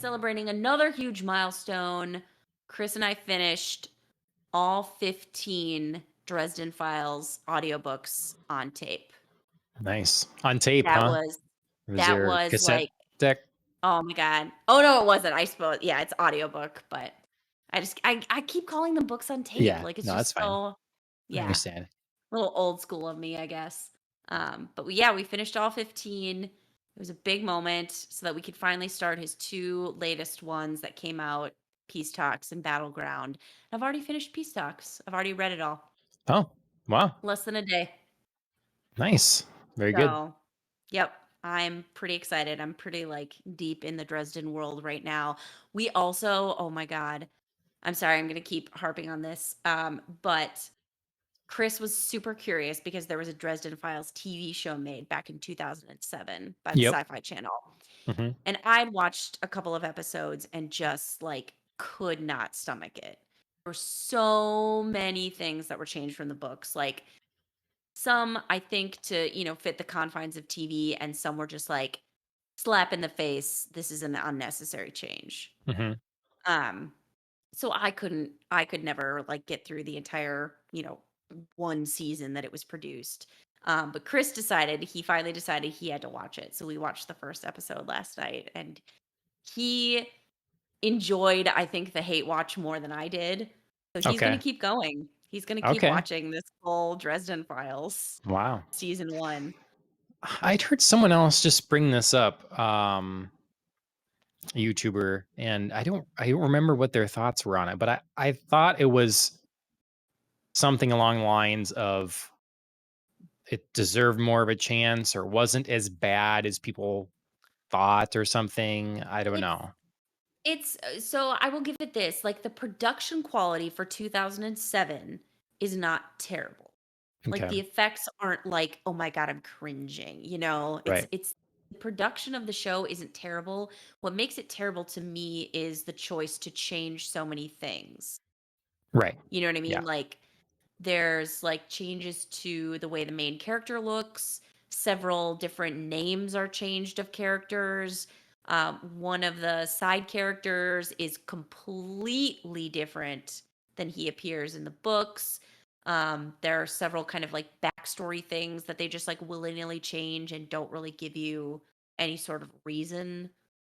celebrating another huge milestone. Chris and I finished all 15 Dresden Files audiobooks on tape. Nice. On tape, That huh? was Was that there was cassette like, deck? oh my god. Oh no, it wasn't. I suppose yeah, it's audiobook, but I keep calling them books on tape. Yeah. Like it's No, that's just fine. so I yeah, understand. a little old school of me, I guess. Yeah, we finished all 15. It was a big moment so that we could finally start his two latest ones that came out, Peace Talks and Battleground. I've already finished Peace Talks. I've already read it all. Oh, wow. Less than a day. Nice. Very good. So, yep, I'm pretty excited. I'm pretty like deep in the Dresden world right now. We also, oh my god, I'm sorry, I'm gonna keep harping on this. But Chris was super curious because there was a Dresden Files TV show made back in 2007 by the Yep. Sci-Fi Channel. Hmm. And I'd watched a couple of episodes and just like could not stomach it. There were so many things that were changed from the books. Like some I think to, fit the confines of TV, and some were just like slap in the face. This is an unnecessary change. Hmm. Um so I could never like get through the entire, one season that it was produced. But Chris he finally decided he had to watch it. So we watched the first episode last night, and he enjoyed, I think, the hate watch more than I did. So he's going Okay. to keep going. He's going to keep Okay. watching this whole Dresden Files Wow. season 1. I'd heard someone else just bring this up, a YouTuber, and I don't remember what their thoughts were on it, but I thought it was something along the lines of it deserved more of a chance or wasn't as bad as people thought or something. I don't It's know. so I will give it this, like the production quality for 2007 is not terrible. Like Okay. the effects aren't like, "Oh my god, I'm cringing," you know? Right. It's the production of the show isn't terrible. What makes it terrible to me is the choice to change so many things. Right. You know what I Yeah. mean? Like there's like changes to the way the main character looks. Several different names are changed of characters. One of the side characters is completely different than he appears in the books. There are several kind of like backstory things that they just like willy nilly change and don't really give you any sort of reason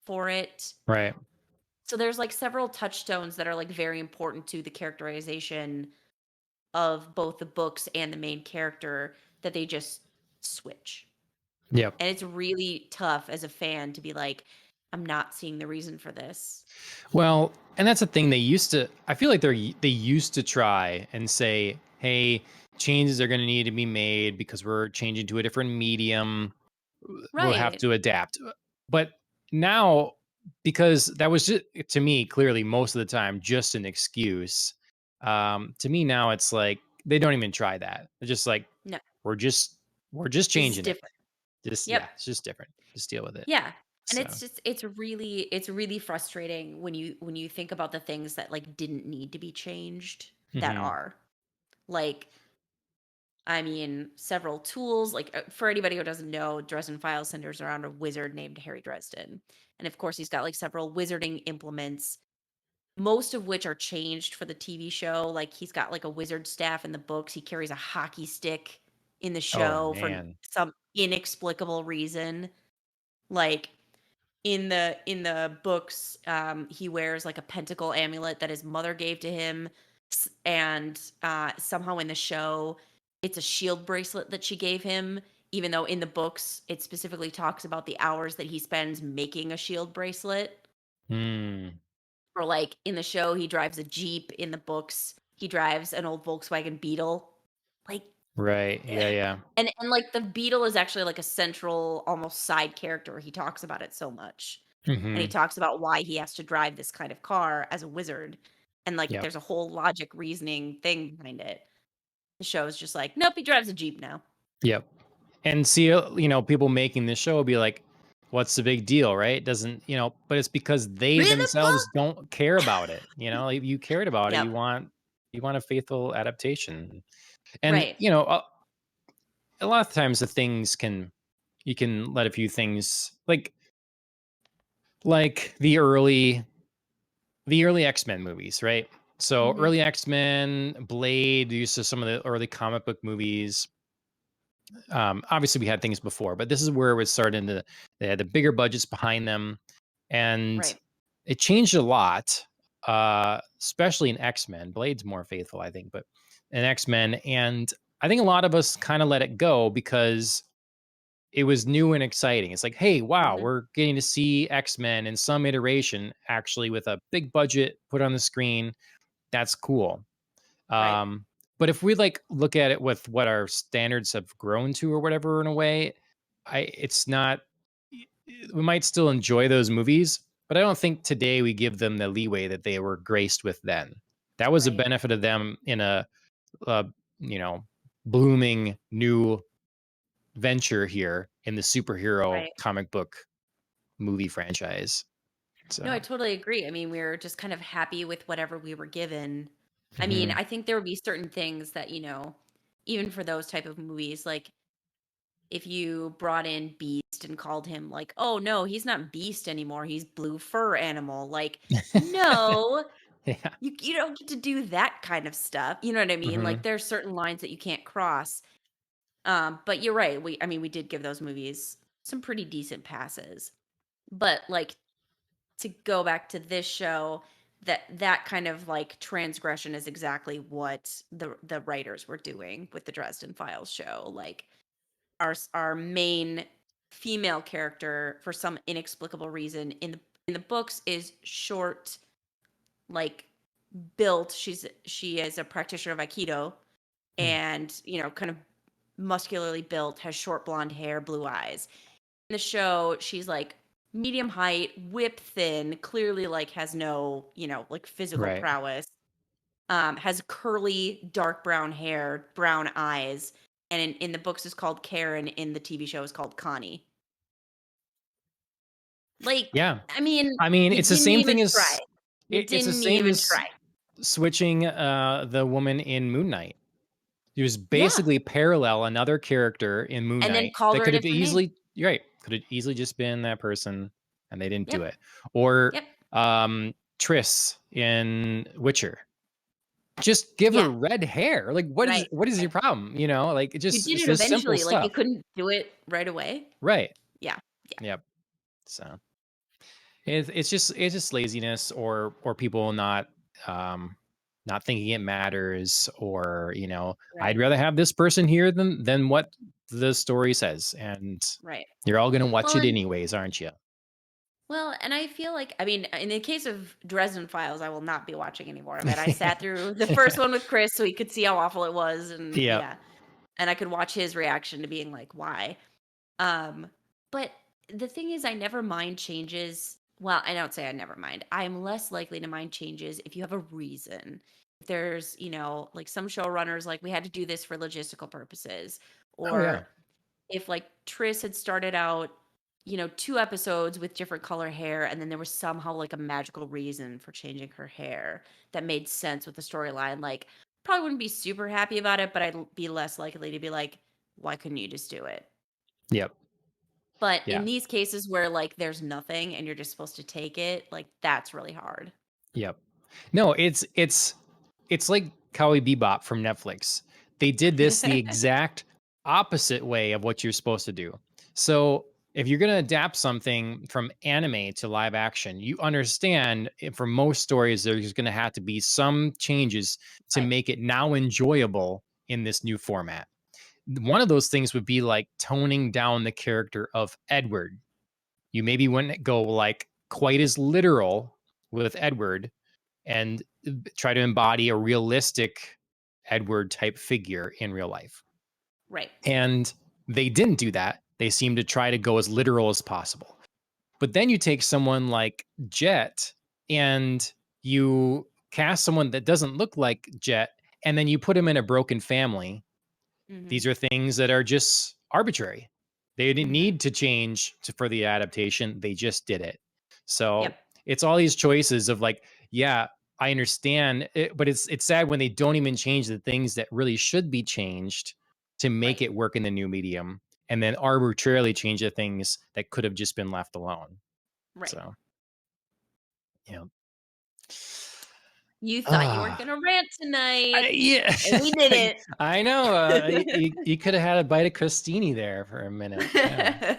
for it. Right. So there's like several touchstones that are like very important to the characterization of both the books and the main character that they just switch. Yep. And it's really tough as a fan to be like, I'm not seeing the reason for this. Well, and that's the thing. I feel like they used to try and say, "Hey, changes are going to need to be made because we're changing to a different medium. We'll have Right. to adapt." But now, because that was just to me clearly most of the time just an excuse. To me now, it's like they don't even try that. They're just like, No, we're just we're just this is changing it. different. Just Yep. yeah, it's just different. Just deal with it. Yeah. And So. it's really frustrating when you think about the things that like didn't need to be changed that Hmm. are. Like I mean, several tools. Like for anybody who doesn't know, Dresden Files centers around a wizard named Harry Dresden, and of course, he's got like several wizarding implements, most of which are changed for the TV show. Like he's got like a wizard staff in the books. He carries a hockey stick in the Oh show for man. some inexplicable reason. Like in the books, he wears like a pentacle amulet that his mother gave to him, and somehow in the show, it's a shield bracelet that she gave him. Even though in the books, it specifically talks about the hours that he spends making a shield bracelet. Hmm. Or like in the show, he drives a Jeep. In the books, he drives an old Volkswagen Beetle. Like Right. Yeah. Yeah. and like the Beetle is actually like a central, almost side character. He talks about it so much. And he Hmm. talks about why he has to drive this kind of car as a wizard. And like Yep. there's a whole logic reasoning thing behind it. The show is just like, nope, he drives a Jeep now. Yep. And see, people making this show will be like, "What's the big deal?" Right? Doesn't But it's because they Read the themselves book. don't care about it. If you cared about it, Yep. you want a faithful adaptation. And Right. a lot of times the things can you can let a few things like like the early X-Men movies, right? So Mhm. early X-Men, Blade, use of some of the early comic book movies. Obviously, we had things before, but this is where it was starting to they had the bigger budgets behind them, and Right. it changed a lot, especially in X-Men. Blade's more faithful, I think, but in X-Men, and I think a lot of us kind of let it go because it was new and exciting. It's like, hey, wow, Mhm. we're getting to see X-Men in some iteration actually with a big budget put on the screen. That's cool. Right. Um, but if we like look at it with what our standards have grown to or whatever in a way, it's not we might still enjoy those movies, but I don't think today we give them the leeway that they were graced with then. That was a Right. benefit of them in a you know, blooming new venture here in the superhero Right. comic book movie franchise. No, I So, totally agree. I mean, we were just kind of happy with whatever we were given. I mean, mhm. I think there would be certain things that, even for those type of movies, like if you brought in Beast and called him like, "Oh no, he's not Beast anymore. He's Blue Fur Animal." Like, no, Yeah. you don't get to do that kind of stuff. You know what I mean? Like Mhm. there's certain lines that you can't cross. But you're right. We did give those movies some pretty decent passes. But like to go back to this show, that kind of like transgression is exactly what the writers were doing with the Dresden Files show. Like our main female character, for some inexplicable reason, in the books is short, like built. She is a practitioner of Aikido, Mm. and kind of muscularly built, has short blonde hair, blue eyes. In the show, she's like medium height, whip thin, clearly like has no, like physical Right. prowess. Has curly dark brown hair, brown eyes, and in the books is called Karen, in the TV show is called Connie. Like, Yeah. I mean, I mean, you it's the didn't same even thing try. as You it's the didn't same even as try. switching the woman in Moon Knight. He was Yeah, basically parallel another character in Moon and then Knight called that her a could have different name. easily you're right, could have easily just been that person and they didn't do Yep, it. Or yep, Triss in Witcher. Just give yeah, her red hair. Like right, what is your right. problem? You know, like You did it's it just simple eventually, like, you stuff. couldn't do it right away? Right. Yeah, yeah, Yep. So it's just laziness or people um not thinking it matters or I'd right. rather have this person here than what the story says and Right. you're all gonna watch Well, it and anyways, aren't you? and I feel like, I mean, in the case of Dresden Files, I will not be watching any more of it. I sat through the first one with Chris so he could see how awful it was, and Yep. yeah, and I could watch his reaction to being like, "Why?" Um, but the thing is, I never mind changes. Well, I don't say I never mind. I'm less likely to mind changes if you have a reason. If there's, like some showrunners, like we had to do this for logistical purposes, Oh yeah. or if like Triss had started out, 2 episodes with different color hair, and then there was somehow like a magical reason for changing her hair that made sense with the storyline, like probably wouldn't be super happy about it, but I'd be less likely to be like, why couldn't you just do it? Yep. But in Yeah. these cases where like there's nothing and you're just supposed to take it, like that's really hard. Yep. No, it's like Cowboy Bebop from Netflix. They did this the exact opposite way of what you're supposed to do. So if you're going to adapt something from anime to live action, you understand for most stories there's going to have to be some changes to Right. make it now enjoyable in this new format. One Right. of those things would be like toning down the character of Edward. You maybe wouldn't go like quite as literal with Edward and try to embody a realistic Edward type figure in real life. Right. And they didn't do that. They seemed to try to go as literal as possible. But then you take someone like Jet and you cast someone that doesn't look like Jet, and then you put him in a broken family. Mhm. These are things that are just arbitrary. They didn't Mhm. need to change for the adaptation. They just did it. So Yep. it's all these choices of like, yeah, I understand, but it's sad when they don't even change the things that really should be changed to make Right. it work in the new medium, and then arbitrarily change the things that could have just been left alone. Right. So. Yeah. You thought you weren't Ah, gonna rant tonight, yeah. and we did I know. it. You could have had a bite of crostini there for a minute. Yeah.